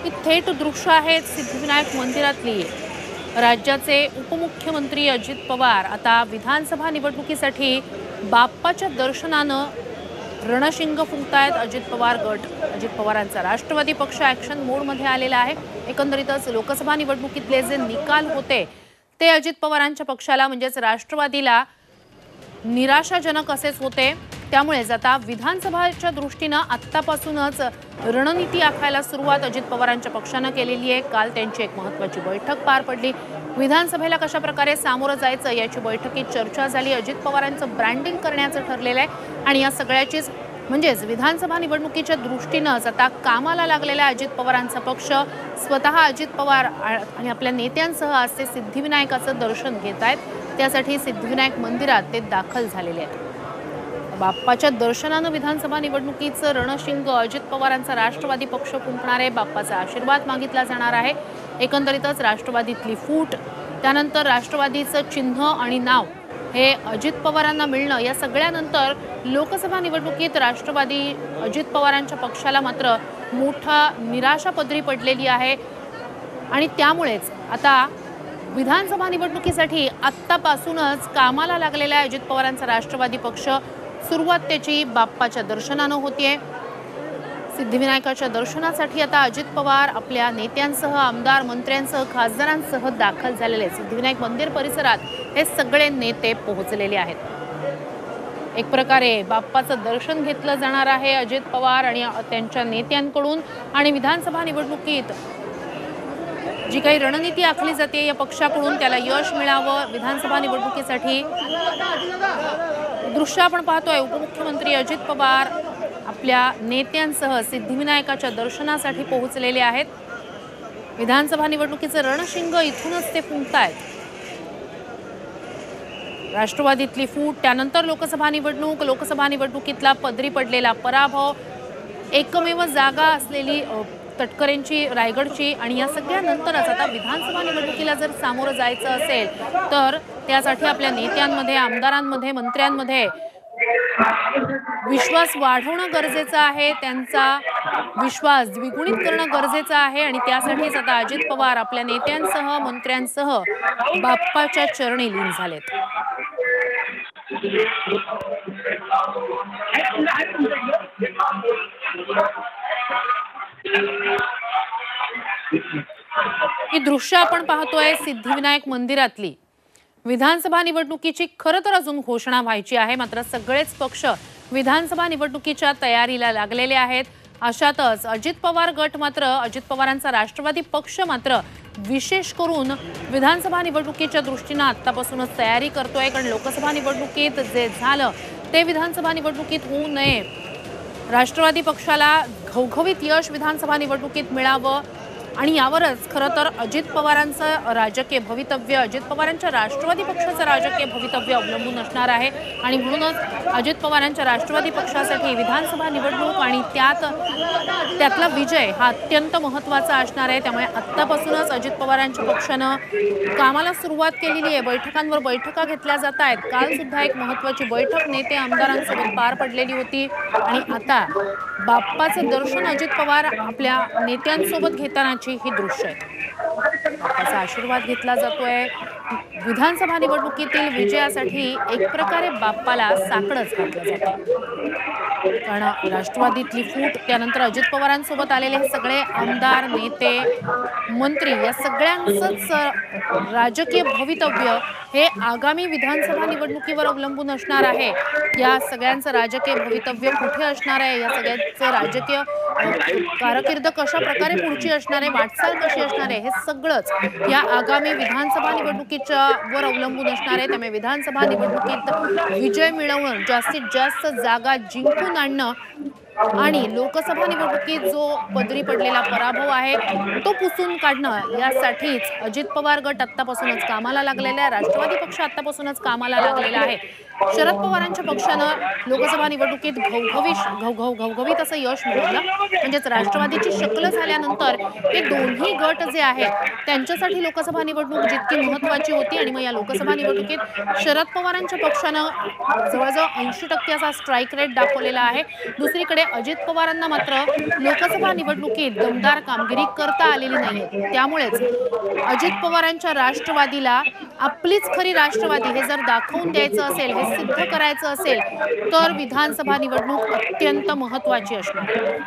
ही थेट दृश्य आहेत सिद्धिविनायक मंदिरातली। राज्याचे उपमुख्यमंत्री अजित पवार आता विधानसभा निवडणुकीसाठी बाप्पाच्या दर्शनानं रणशिंग फुंकतायत। अजित पवार गट, अजित पवारांचा राष्ट्रवादी पक्ष ॲक्शन मोडमध्ये आलेला आहे। एकंदरीतच लोकसभा निवडणुकीतले जे निकाल होते ते अजित पवारांच्या पक्षाला म्हणजेच राष्ट्रवादीला निराशाजनक असेच होते। त्यामुळेच आता विधानसभाच्या दृष्टीनं आत्तापासूनच रणनीती आखायला सुरुवात अजित पवारांच्या पक्षानं केलेली आहे। काल त्यांची एक महत्त्वाची बैठक पार पडली। विधानसभेला कशा प्रकारे सामोरं जायचं याची बैठकीत चर्चा झाली। अजित पवारांचं ब्रँडिंग करण्याचं ठरलेलं आहे आणि या सगळ्याचीच म्हणजेच विधानसभा निवडणुकीच्या दृष्टीनंच आता कामाला लागलेला अजित पवारांचा पक्ष स्वतः अजित पवार आणि आपल्या नेत्यांसह आज ते सिद्धिविनायकाचं दर्शन घेत आहेत। त्यासाठी सिद्धिविनायक मंदिरात ते दाखल झालेले आहेत। बाप्पाच्या दर्शनानं विधानसभा निवडणुकीचं रणशिंग अजित पवारांचा राष्ट्रवादी पक्ष फुंकणार आहे। बाप्पाचा आशीर्वाद मागितला जाणार आहे। एकंदरीतच राष्ट्रवादीतली फूट, त्यानंतर राष्ट्रवादीचं चिन्ह आणि नाव हे अजित पवारांना मिळणं, या सगळ्यानंतर लोकसभा निवडणुकीत राष्ट्रवादी अजित पवारांच्या पक्षाला मात्र मोठा निराशा पदरी पडलेली आहे आणि त्यामुळेच आता विधानसभा निवडणुकीसाठी आत्तापासूनच कामाला लागलेला अजित पवारांचा राष्ट्रवादी पक्ष सुरुवात त्याची बाप्पाच्या दर्शनानं होतीये। सिद्धिविनायकाच्या दर्शनासाठी आता अजित पवार आपल्या नेत्यांसह, आमदार, मंत्र्यांसह, खासदारांसह दाखल झालेले सिद्धिविनायक मंदिर परिसरात हे सगळे नेते पोहोचलेले आहेत। एक प्रकारे बाप्पाचं दर्शन घेतलं जाणार आहे अजित पवार आणि त्यांच्या नेत्यांकडून आणि विधानसभा निवडणुकीत जी काही रणनीती आखली जाते या पक्षाकडून त्याला यश मिळावं। विधानसभा निवडणुकीसाठी दृश्य आपण पाहतोय, उपमुख्यमंत्री अजित पवार आपल्या नेत्यांसह सिद्धिविनायकाच्या दर्शनासाठी पोहोचलेले आहेत। विधानसभा निवडणुकीचं रणशिंग इथूनच ते फुंकतायत। राष्ट्रवादीतली फूट, त्यानंतर लोकसभा निवडणुकीतला पदरी पडलेला पराभव, एकमेव जागा असलेली तटकरेंची, रायगडची आणि या सगळ्यानंतरच आता विधानसभा निवडणुकीला जर सामोरं जायचं असेल तर त्यासाठी आपल्या नेत्यांमध्ये, आमदारांमध्ये, मंत्र्यांमध्ये विश्वास वाढवणं गरजेचं आहे। त्यांचा विश्वास द्विगुणित करणं गरजेचं आहे आणि त्यासाठीच आता अजित पवार आपल्या नेत्यांसह, मंत्र्यांसह बाप्पाच्या चरणी लीन झालेत। ही दृश्य आपण पाहतोय सिद्धिविनायक मंदिरातली। विधानसभा निवडणुकीची खरं तर अजून घोषणा व्हायची आहे, मात्र सगळेच पक्ष विधानसभा निवडणुकीच्या तयारीला लागलेले आहेत। अशातच अजित पवार गट मात्र, अजित पवारांचा राष्ट्रवादी पक्ष मात्र विशेष करून विधानसभा निवडणुकीच्या दृष्टीनं आत्तापासूनच तयारी करतोय, कारण लोकसभा निवडणुकीत जे झालं ते विधानसभा निवडणुकीत होऊ नये। राष्ट्रवादी पक्षाला घवघवीत यश विधानसभा निवडणुकीत मिळावं आणि यावरच खरं तर अजित पवारांचं राजकीय भवितव्य, अजित पवारांच्या राष्ट्रवादी पक्षाचं राजकीय भवितव्य अवलंबून असणार आहे आणि म्हणूनच अजित पवारांच्या राष्ट्रवादी पक्षासाठी विधानसभा निवडणूक आणि त्यातला विजय हा अत्यंत महत्त्वाचा असणार आहे। त्यामुळे आत्तापासूनच अजित पवारांच्या पक्षानं कामाला सुरुवात केलेली आहे। बैठकांवर बैठका घेतल्या जात आहेत। काल सुद्धा एक महत्त्वाची बैठक नेते आमदारांसोबत पार पडलेली होती आणि आता बाप्पाचं दर्शन अजित पवार आपल्या नेत्यांसोबत घेतानाची ही दृश्य आहे। बाप्पाचा आशीर्वाद घेतला जातोय। विधानसभा निवडणुकीतील विजयासाठी एक प्रकारे बाप्पाला साकडंच घातलं जातं, कारण राष्ट्रवादीतली फूट, त्यानंतर अजित पवारांसोबत आलेले हे सगळे आमदार, नेते, मंत्री या सगळ्यांचंच राजकीय भवितव्य हे आगामी विधानसभा निवडणुकीवर अवलंबून असणार आहे। या सगळ्यांचं राजकीय भवितव्य कुठे असणार आहे, या सगळ्यांचं राजकीय कारकीर्द कशा प्रकारे पुढची असणार आहे, वाटचाल कशी असणार आहे, हे सगळंच या आगामी विधानसभा निवडणुकीच्या वर अवलंबून असणार आहे। त्यामुळे विधानसभा निवडणुकीत विजय मिळवणं, जास्तीत जास्त जागा जिंकून आणणं आणि लोकसभा निवडणुकीत जो पदरी पडलेला पराभव आहे तो पुसून काढणं, यासाठीच अजित पवार गट आत्तापासूनच कामाला लागलेला आहे। राष्ट्रवादी पक्ष आत्तापासूनच कामाला लागलेला आहे। शरद पवारांच्या पक्षानं लोकसभा निवडणुकीत घवघवीत असं यश मिळवलं, म्हणजेच राष्ट्रवादीची शक्ल झाल्यानंतर हे दोन्ही गट जे आहेत त्यांच्यासाठी लोकसभा निवडणूक जितकी महत्त्वाची होती आणि मग या लोकसभा निवडणुकीत शरद पवारांच्या पक्षानं जवळजवळ 80% असा स्ट्राईक रेट दाखवलेला आहे। दुसरीकडे अजित पवारांना मात्र लोकसभा निवडणुकीत दमदार कामगिरी करता आलेली नाहीये। त्यामुळेच अजित पवारांच्या राष्ट्रवादीला आपलीच खरी राष्ट्रवादी हे जर दाखवून द्यायचं असेल, हे सिद्ध करायचं असेल तर विधानसभा निवडणूक अत्यंत महत्त्वाची असणार आहे।